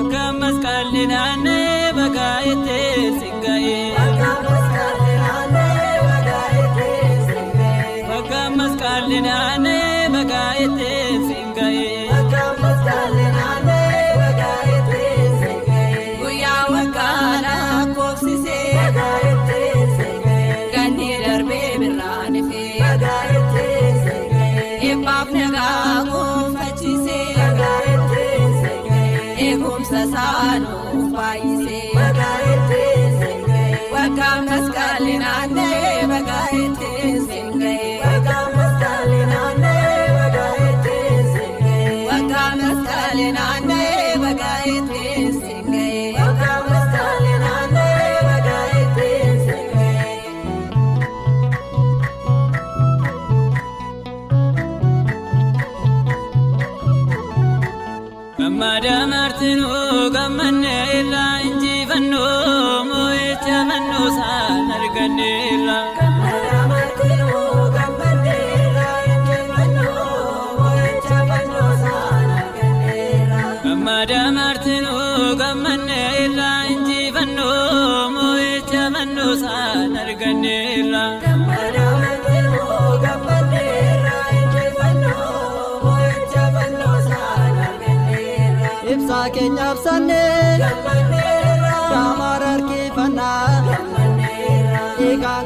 bakka masqalinaanne bagaayete singaye bakka masqalinaanne bagaayete singaye guyyaa waggaana koofsise ganni darbee birraani fi eebbaaf nagaa gonfachise eegumsa saanuu baay'ise wakka masqalinaanne bagaayete singaye wakka masqalinaanne bagaayete singaye wakka masqalinaanne bagaayete singaye wakka masqalinaanne bagaayete singaye Gamada martinu gammanne irraa injifannu mo'icha mannu saan arganne irraa Gamada martinu gammanne irraa injifannu mo'icha mannu saan arganne irraa Gamada martinu gammanne irraa injifannu mo'icha mannu saan arganne irraa Gamada martinu gammanne irraa injifannu mo'icha mannu saan Ibsa keenyaaf sannee Daamar harkifannaa Eegaan